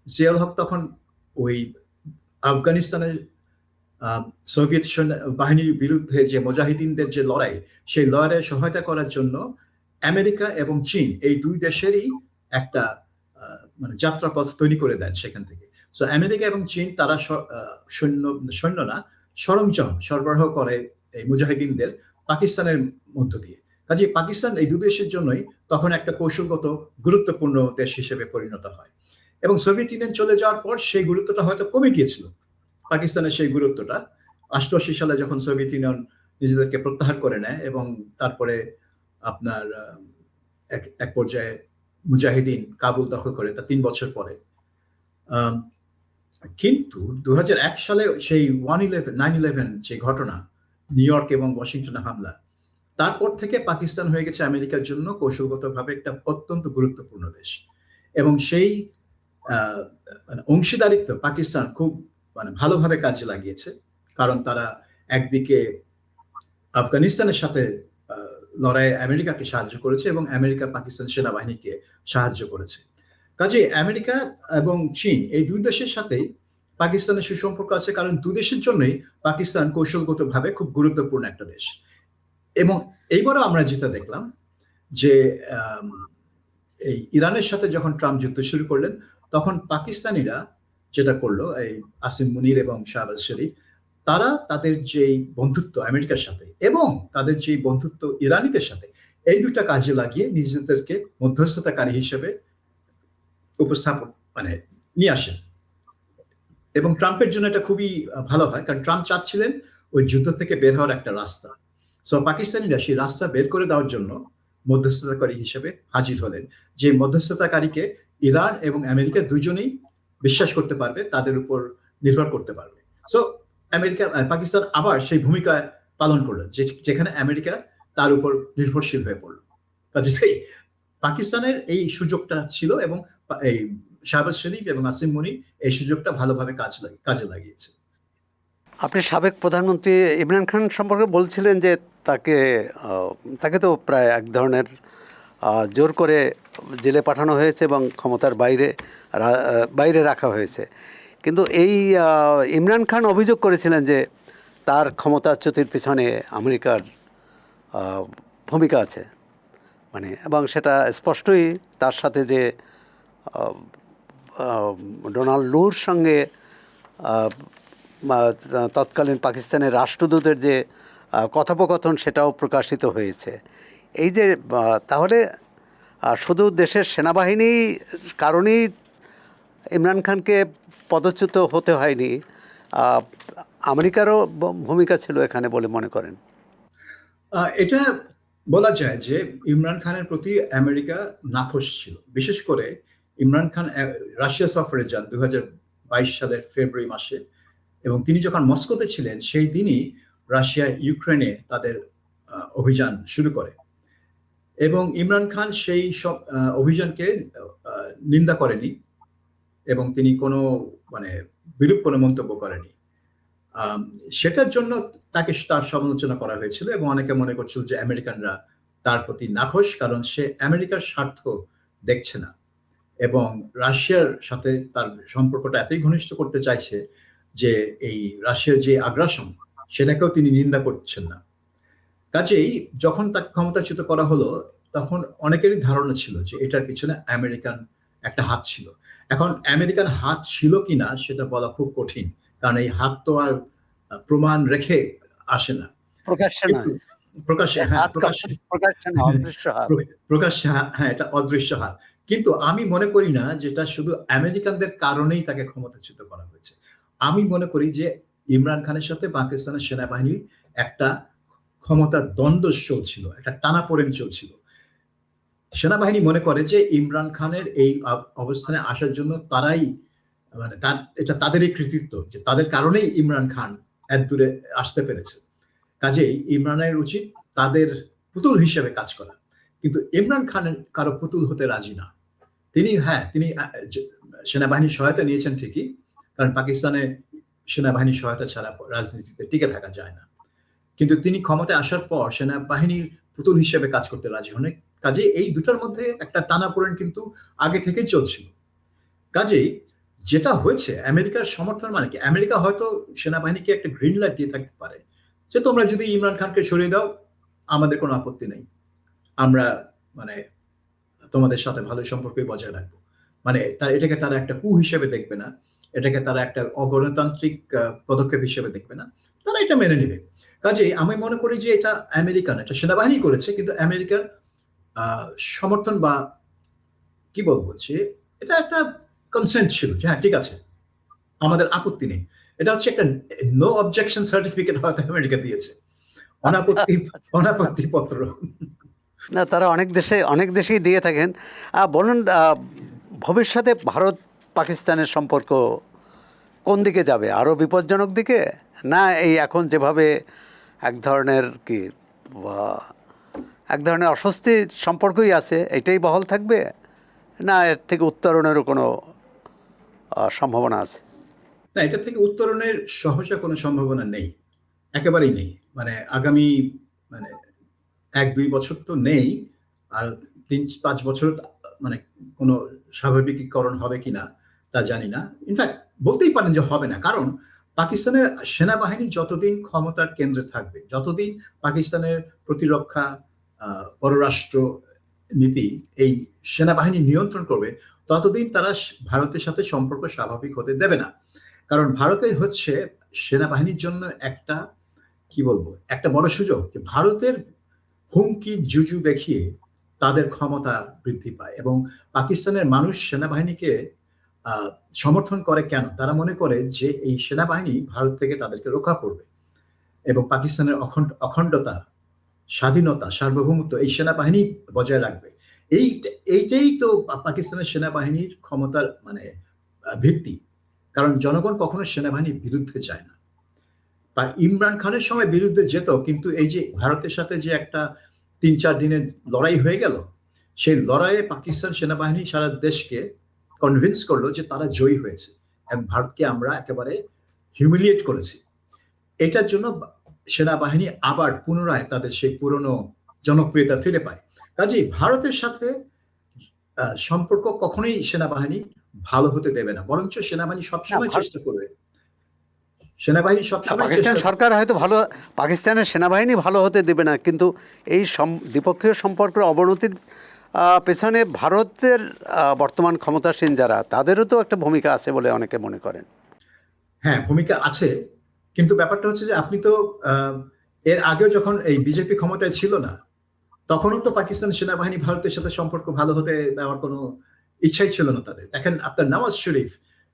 জিয়াউল হক তখন ওই আফগানিস্তানের সোভিয়েত বাহিনীর বিরুদ্ধে যে মুজাহিদিনদের যে লড়াই, সেই লড়াইয়ে সহায়তা করার জন্য আমেরিকা এবং চীন এই দুই দেশেরই একটা মানে যাত্রাপথ তৈরি করে দেন সেখান থেকে। সো আমেরিকা এবং চীন তারা সৈন্য না, সরঞ্জাম সরবরাহ করে এই মুজাহিদিনদের পাকিস্তানের মধ্য দিয়ে। কাজে পাকিস্তান এই দুই দেশের জন্যই তখন একটা কৌশলগত গুরুত্বপূর্ণ দেশ হিসেবে পরিণত হয়, এবং সোভিয়েত ইউনিয়ন চলে যাওয়ার পর সেই গুরুত্বটা হয়তো কমে গিয়েছিল। পাকিস্তানের সেই গুরুত্বটা 88 সালে যখন সোভিয়েত ইউনিয়ন নিজেদেরকে প্রত্যাহার করে নেয়, এবং তারপরে আপনার এক পর্যায়ে মুজাহিদিন কাবুল দখল করে, তা 3 বছর পরে। কিন্তু 2001 সালে সেই 9/11 যে ঘটনা, নিউ ইয়র্ক এবং ওয়াশিংটনে হামলা, তারপর থেকে পাকিস্তান হয়ে গেছে আমেরিকার জন্য কৌশলগতভাবে একটা অত্যন্ত গুরুত্বপূর্ণ দেশ, এবং সেই অংশীদারিত্ব পাকিস্তান খুব ভালোভাবে কাজে লাগিয়েছে, কারণ তারা একদিকে আফগানিস্তানের সাথে লড়াইয়ে আমেরিকাকে সাহায্য করেছে এবং আমেরিকা পাকিস্তান সেনাবাহিনীকে সাহায্য করেছে। কাজে আমেরিকা এবং চীন এই দুই দেশের সাথেই পাকিস্তানের সুসম্পর্ক আছে, কারণ দুই দেশের জন্যই পাকিস্তান কৌশলগতভাবে খুব গুরুত্বপূর্ণ একটা দেশ। এবং এইবারও আমরা যেটা দেখলাম যে এই ইরানের সাথে যখন ট্রাম্প যুদ্ধ শুরু করলেন, তখন পাকিস্তানিরা যেটা করলো, এই আসিম মুনির এবং শাহবাজ শরীফ, তারা তাদের যে বন্ধুত্ব আমেরিকার সাথে এবং তাদের যে বন্ধুত্ব ইরানিদের সাথে, এই দুটা কাজে লাগিয়ে নিজেদেরকে মধ্যস্থতাকারী হিসেবে উপস্থাপন নিয়ে আসেন। এবং ট্রাম্পের জন্য এটা খুবই ভালো হয়, কারণ ট্রাম্প চাচ্ছিলেন ওই যুদ্ধ থেকে বের হওয়ার একটা রাস্তা। সো পাকিস্তানিরা সেই রাস্তা বের করে দেওয়ার জন্য মধ্যস্থতাকারী হিসেবে হাজির হলেন, যে মধ্যস্থতাকারীকে ইরান এবং আমেরিকা দুজনেই বিশ্বাস করতে পারবে, তাদের উপর নির্ভর করতে পারবে। সো পাকিস্তান আবার সেই ভূমিকা পালন করলেন, যেখানে আমেরিকা তার উপর নির্ভরশীল হয়ে পড়ল। কাজেই পাকিস্তানের এই সুযোগটা ছিল, এবং এই শাহবাজ শরীফ এবং আসিম মনি এই সুযোগটা ভালোভাবে কাজে লাগিয়েছে। আপনি সাবেক প্রধানমন্ত্রী ইমরান খান সম্পর্কে বলছিলেন যে তাকে তাকে তো প্রায় এক ধরনের জোর করে জেলে পাঠানো হয়েছে এবং ক্ষমতার বাইরে রাখা হয়েছে। কিন্তু এই ইমরান খান অভিযোগ করেছিলেন যে তার ক্ষমতাচ্যুতির পিছনে আমেরিকার ভূমিকা আছে, মানে এবং সেটা স্পষ্টই তার সাথে যে ডোনাল্ড লুর সঙ্গে তৎকালীন পাকিস্তানের রাষ্ট্রদূতের যে কথোপকথন সেটাও প্রকাশিত হয়েছে। এই যে তাহলে শুধু দেশের সেনাবাহিনীর কারণেই ইমরান খানকে পদচ্যুত হতে হয়নি, আমেরিকারও ভূমিকা ছিল এখানে বলে মনে করেন? এটা বলা যায় যে ইমরান খানের প্রতি আমেরিকা নাখোশ ছিল। বিশেষ করে ইমরান খান রাশিয়া সফরে যান 2022 সালের ফেব্রুয়ারি মাসে, এবং তিনি যখন মস্কোতে ছিলেন সেই দিনই রাশিয়া ইউক্রেনে তাদের অভিযান শুরু করে, এবং ইমরান খান সেই সব অভিযানকে নিন্দা করেনি এবং তিনি কোনো বিরূপ কোনো মন্তব্য করেনি। সেটার জন্য তার সমালোচনা করা হয়েছিল এবং অনেকে মনে করছিল যে আমেরিকানরা তার প্রতি নাখোশ, কারণ সে আমেরিকার স্বার্থ দেখছে না এবং রাশিয়ার সাথে তার সম্পর্কটা এতই ঘনিষ্ঠ করতে চাইছে যে এই রাশিয়ার যে আগ্রাসন সেটাকেও তিনি নিন্দা করছেন না। কাজেই যখন তাকে ক্ষমতাচ্যুত করা হলো তখন অনেকেরই ধারণা ছিল যে এটার পিছনে আমেরিকান একটা হাত ছিল। এখন আমেরিকান হাত ছিল কিনা সেটা বলা খুব কঠিন, কারণ এই হাত তো আর প্রমাণ রেখে আসে না, প্রকাশ্যে হ্যাঁ, এটা অদৃশ্য হাত। কিন্তু আমি মনে করি না যেটা শুধু আমেরিকানদের কারণেই তাকে ক্ষমতাচ্যুত করা হয়েছে। আমি মনে করি যে ইমরান খানের সাথে পাকিস্তানের সেনাবাহিনীর একটা ক্ষমতার দ্বন্দ্ব চলছিল, একটা টানাপোড়েন চলছিল। সেনাবাহিনী মনে করে যে ইমরান খানের এই অবস্থানে আসার জন্য তারাই এটা তাদেরই কৃতিত্ব, যে তাদের কারণেই ইমরান খান এত দূরে আসতে পেরেছে। কাজেই ইমরানের উচিত তাদের পুতুল হিসেবে কাজ করা, কিন্তু ইমরান খান কারো পুতুল হতে রাজি না। তিনি সেনাবাহিনীর সহায়তা নিয়েছেন ঠিকই, কারণ পাকিস্তানে সেনাবাহিনীর সহায়তা ছাড়া রাজনীতিতে টিকে থাকা যায় না, কিন্তু তিনি ক্ষমতায় আসার পর সেনাবাহিনীর পুতুল হিসেবে কাজ করতে রাজি হন। কাজে এই দুটার মধ্যে একটা টানাপোড়েন কিন্তু আগে থেকেই চলছিল। কাজেই যেটা হয়েছে আমেরিকার সমর্থন মানে কি, আমেরিকা হয়তো সেনাবাহিনীকে একটা গ্রিন লাইট দিয়ে থাকতে পারে যে তোমরা যদি ইমরান খানকে সরিয়ে দাও আমাদের কোনো আপত্তি নেই, আমরা তোমাদের সাথে ভালো সম্পর্ক বজায় রাখবো। এটাকে তারা একটা কু হিসেবে দেখবে না, এটাকে তারা একটা অগণতান্ত্রিক পদক্ষেপ হিসেবে দেখবে না, তারা এটা মেনে নেবে। কাজেই আমি মনে করি যে এটা আমেরিকান, এটা সেনাবাহিনী করেছে, কিন্তু আমেরিকার সমর্থন বা কি বলবো যে এটা একটা কনসেন্ট ছিল যে হ্যাঁ ঠিক আছে আমাদের আপত্তি নেই। এটা হচ্ছে একটা নো অবজেকশন সার্টিফিকেট হয়তো আমেরিকা দিয়েছে, অনাপত্তি পত্র। না, তারা অনেক দেশেই দিয়ে থাকেন। বলুন, ভবিষ্যতে ভারত পাকিস্তানের সম্পর্ক কোন দিকে যাবে? আরও বিপজ্জনক দিকে, না এই এখন যেভাবে এক ধরনের অস্বস্তির সম্পর্কই আছে এটাই বহাল থাকবে, না এর থেকে উত্তরণেরও কোনো সম্ভাবনা আছে? না, এটা থেকে উত্তরণের সহজা কোনো সম্ভাবনা নেই, একেবারেই নেই। আগামী 1-2 বছর তো নেই, আর 3-5 বছর কোনো স্বাভাবিকীকরণ হবে কিনা তা জানি না। ইনফ্যাক্ট বলতেই পারেন যে হবে না, কারণ পাকিস্তানের সেনাবাহিনী যতদিন ক্ষমতার কেন্দ্রে থাকবে, যতদিন পাকিস্তানের প্রতিরক্ষা পররাষ্ট্র নীতি এই সেনাবাহিনী নিয়ন্ত্রণ করবে, ততদিন তারা ভারতের সাথে সম্পর্ক স্বাভাবিক হতে দেবে না। কারণ ভারতে হচ্ছে সেনাবাহিনীর জন্য একটা একটা বড় সুযোগ যে ভারতের হুমকি জুজু দেখিয়ে তাদের ক্ষমতা বৃদ্ধি পায়, এবং পাকিস্তানের মানুষ সেনাবাহিনীকে সমর্থন করে কেন? তারা মনে করে যে এই সেনাবাহিনী ভারত থেকে তাদেরকে রক্ষা করবে এবং পাকিস্তানের অখণ্ডতা, স্বাধীনতা, সার্বভৌমত্ব এই সেনাবাহিনী বজায় রাখবে। এইটাই তো পাকিস্তানের সেনাবাহিনীর ক্ষমতার ভিত্তি, কারণ জনগণ কখনো সেনাবাহিনীর বিরুদ্ধে যায় না। ইমরান খানের সময় বিরুদ্ধে যেত, কিন্তু এই যে ভারতের সাথে যে একটা 3-4 দিনের লড়াই হয়ে গেল, সেই লড়াইয়ে পাকিস্তান সেনাবাহিনী সারা দেশকে কনভিন্স করলো যে তারা জয়ী হয়েছে এবং ভারতকে আমরা একেবারে হিউমিলিয়েট করেছি। এটার জন্য সেনাবাহিনী আবার পুনরায় তাদের সেই পুরনো জনপ্রিয়তা ফিরে পায়। কাজেই ভারতের সাথে সম্পর্ক কখনোই সেনাবাহিনী ভালো হতে দেবে না, বরঞ্চ সেনাবাহিনী সবসময় চেষ্টা করবে। সেনাবাহিনী সবসময় পাকিস্তান সরকার হয়তো ভালো, পাকিস্তানের সেনাবাহিনী ভালো হতে দেবে না, কিন্তু এই দ্বিপক্ষীয় সম্পর্কের অবনতির পেছনে ভারতের বর্তমান ক্ষমতাসীন যারা, তাদেরও তো একটা ভূমিকা আছে বলে অনেকে মনে করেন। হ্যাঁ, ভূমিকা আছে, কিন্তু ব্যাপারটা হচ্ছে যে আপনি তো এর আগেও যখন এই বিজেপি ক্ষমতায় ছিল না, তখনও তো পাকিস্তান সেনাবাহিনী ভারতের সাথে সম্পর্ক ভালো হতে দেওয়ার কোনো ইচ্ছাই ছিল না তাদের। দেখেন আপনার নওয়াজ শরীফ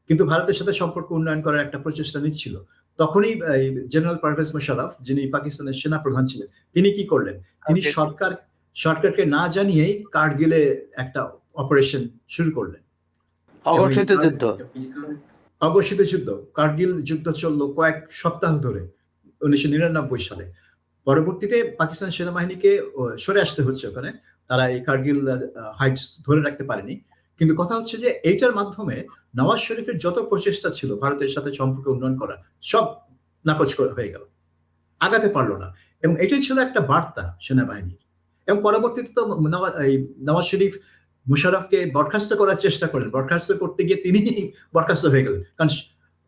কিন্তু ভারতের সাথে সম্পর্ক উন্নয়ন করার একটা প্রচেষ্টা নিচ্ছিল। তখনই জেনারেল পারভেজ মোশাররফ, যিনি পাকিস্তানের সেনা প্রধান ছিলেন, তিনি কি করলেন? তিনি সরকারকে না জানিয়েই কার্গিলে একটা অপারেশন শুরু করলেন, অঘোষিত যুদ্ধ। অঘোষিত যুদ্ধ, কার্গিল যুদ্ধ চললো কয়েক সপ্তাহ ধরে 1999 সালে। পরবর্তীতে পাকিস্তান সেনাবাহিনীকে সরে আসতে হচ্ছে ওখানে, তারা এই কার্গিল হাইটস ধরে রাখতে পারেনি। কিন্তু কথা হচ্ছে যে এইটার মাধ্যমে নওয়াজ শরীফের যত প্রচেষ্টা ছিল ভারতের সাথে সম্পর্ক উন্নয়ন করা, সব নাকচ হয়ে গেল, আগাতে পারলো না। এবং এটাই ছিল একটা বার্তা সেনাবাহিনীর। এবং পরবর্তীতে তো নওয়াজ শরীফ মুশাররফকে বরখাস্ত করার চেষ্টা করেন, বরখাস্ত করতে গিয়ে তিনি বরখাস্ত হয়ে গেলেন, কারণ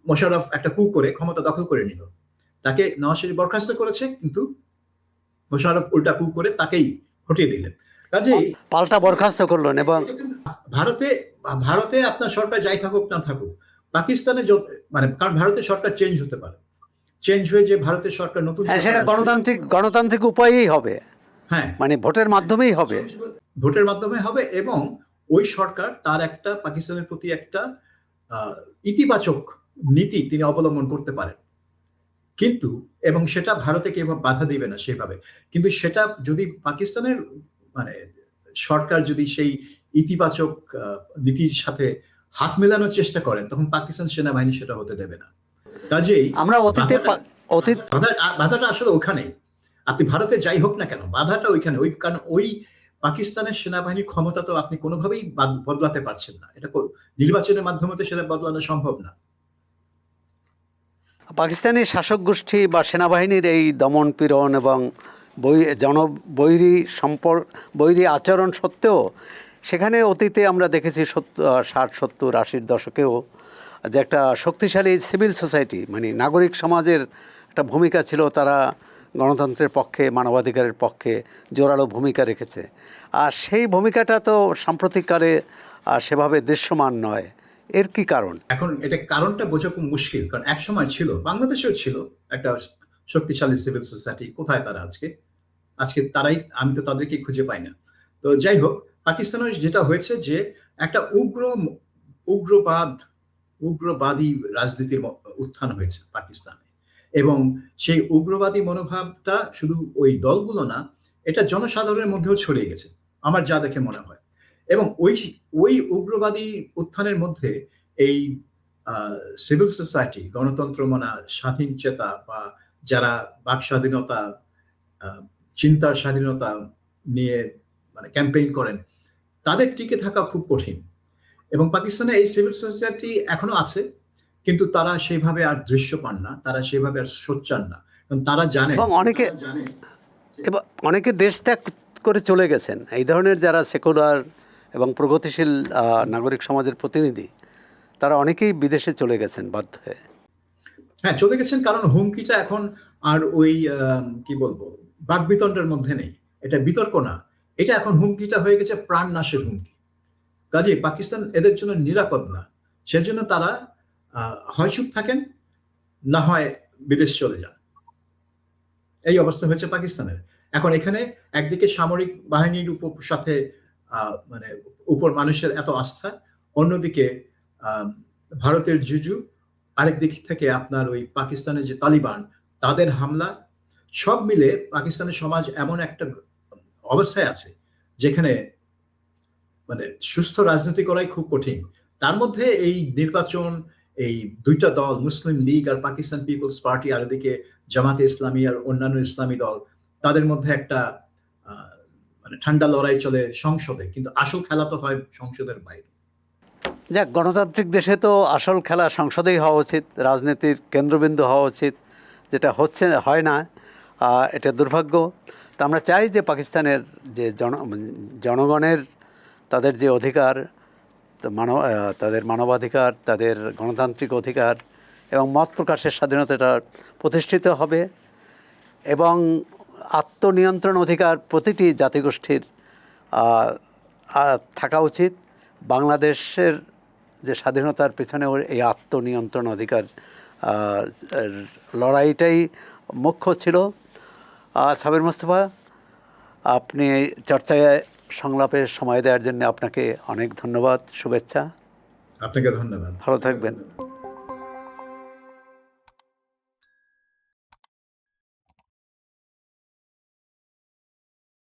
মোশাররফ একটা কু করে ক্ষমতা দখল করে নিল। তাকে নওয়াজ শরীফ বরখাস্ত করেছে, কিন্তু মোশাররফ উল্টা কু করে তাকেই হটিয়ে দিলেন। কাজেই পাল্টা বরখাস্ত করলেন। এবং ভারতে আপনার সরকার যাই থাকুক না থাকুক, পাকিস্তানে মানে কারণ ভারতের সরকার চেঞ্জ হতে পারে, চেঞ্জ হয়ে যে ভারতের সরকার নতুন, সেটা গণতান্ত্রিক উপায়েই হবে। হ্যাঁ, মানে ভোটের মাধ্যমেই হবে, ভোটের মাধ্যমে হবে। এবং ওই সরকার তার একটা পাকিস্তানের প্রতি একটা ইতিবাচক নীতি তিনি অবলম্বন করতে পারেন, কিন্তু এবং সেটা ভারতে কেউ বাধা দিবে না সেভাবে। কিন্তু সেটা যদি পাকিস্তানের মানে সরকার যদি সেই ইতিবাচক নীতির সাথে হাত মেলানোর চেষ্টা করেন, তখন পাকিস্তান সেনাবাহিনী সেটা হতে দেবে না। কাজেই আমরা বাধাটা আসলে ওখানেই। আপনি ভারতে যাই হোক না কেন, বাধাটা ওইখানে। কারণ ওই পাকিস্তানের সেনাবাহিনীর ক্ষমতা তো আপনি কোনোভাবেই বদলাতে পারছেন না, এটা নির্বাচনের মাধ্যমে তো সেটা বদলানো সম্ভব না। পাকিস্তানি শাসক গোষ্ঠী বা সেনাবাহিনীর এই দমন পীড়ন এবং বৈরী আচরণ সত্ত্বেও সেখানে অতীতে আমরা দেখেছি 60, 70, 80 দশকেও যে একটা শক্তিশালী সিভিল সোসাইটি, মানে নাগরিক সমাজের একটা ভূমিকা ছিল। তারা গণতন্ত্রের পক্ষে, মানবাধিকারের পক্ষে জোরালো ভূমিকা রেখেছে। আর সেই ভূমিকাটা তো সাম্প্রতিককালে সেভাবে দৃশ্যমান নয়। এর কি কারণ? এখন এটা কারণটা বোঝা খুব মুশকিল, কারণ এক সময় ছিল, বাংলাদেশেও ছিল একটা শক্তিশালী সিভিল সোসাইটি। কোথায় তারা আজকে তারাই, আমি তো তাদেরকে খুঁজে পাই না। তো যাই হোক, পাকিস্তানের যেটা হয়েছে যে একটা উগ্রবাদী রাজনীতির উত্থান হয়েছে পাকিস্তানে, এবং সেই উগ্রবাদী মনোভাবটা শুধু ওই দলগুলো না, এটা জনসাধারণের মধ্যেও ছড়িয়ে গেছে আমার যা দেখে মনে হয়। এবং ওই উগ্রবাদী উত্থানের মধ্যে এই সিভিল সোসাইটি, গণতন্ত্র মানা, স্বাধীন চেতা, বা যারা বাক স্বাধীনতা, চিন্তার স্বাধীনতা নিয়ে মানে ক্যাম্পেইন করেন, তাদের টিকে থাকা খুব কঠিন। এবং পাকিস্তানে এই সিভিল সোসাইটি এখনো আছে, কিন্তু তারা সেভাবে আর দৃশ্য পান না, তারা সেভাবে আর সোচ্চার না, কারণ তারা জানে, এবং অনেকে দেশ ত্যাগ করে চলে গেছেন। এই ধরনের যারা সেকুলার এবং প্রগতিশীল নাগরিক সমাজের প্রতিনিধি, তারা অনেকেই বিদেশে চলে গেছেন বাধ্য হয়ে। হ্যাঁ, চলে গেছেন, কারণ হুমকিটা এখন আর ওই কি বলবো বাকবিতণ্ডার মধ্যে নেই। এটা বিতর্ক না, এটা এখন হুমকিটা হয়ে গেছে প্রাণ নাশের হুমকি। কাজে পাকিস্তান এদের জন্য নিরাপদ না, সেজন্য তারা হয় চুপ থাকেন, না হয় বিদেশ চলে যান। এই অবস্থা হয়েছে পাকিস্তানের। এখন এখানে একদিকে সামরিক বাহিনীর সাথে মানে উপর মানুষের এত আস্থা, অন্যদিকে ভারতের জুজু, আরেক দিক থেকে আপনার ওই পাকিস্তানের যে তালিবান, তাদের হামলা, সব মিলে পাকিস্তানের সমাজ এমন একটা অবস্থায় আছে যেখানে মানে সুস্থ রাজনীতি করাই খুব কঠিন। তার মধ্যে এই নির্বাচন, এই দুইটা দল, মুসলিম লীগ আর পাকিস্তান পিপলস পার্টি, আর এদিকে জামাতে ইসলামী আর অন্যান্য ইসলামী দল, তাদের মধ্যে একটা মানে ঠান্ডা লড়াই চলে সংসদে, কিন্তু আসল খেলা তো হয় সংসদের বাইরে। যাক, গণতান্ত্রিক দেশে তো আসল খেলা সংসদেই হওয়া উচিত, রাজনীতির কেন্দ্রবিন্দু হওয়া উচিত, যেটা হয় না, এটা দুর্ভাগ্য। তা আমরা চাই যে পাকিস্তানের যে জনগণের তাদের যে অধিকার, তাদের মানবাধিকার, তাদের গণতান্ত্রিক অধিকার এবং মত প্রকাশের স্বাধীনতাটা প্রতিষ্ঠিত হবে এবং আত্মনিয়ন্ত্রণ অধিকার প্রতিটি জাতিগোষ্ঠীর থাকা উচিত। বাংলাদেশের যে স্বাধীনতার পিছনেও এই আত্মনিয়ন্ত্রণ অধিকার লড়াইটাই মুখ্য ছিল। সাবির মোস্তফা, আপনি এই চর্চায় সংলাপে সময় দেওয়ার জন্য আপনাকে অনেক ধন্যবাদ, শুভেচ্ছা। আপনাকে ধন্যবাদ। ভালো থাকবেন।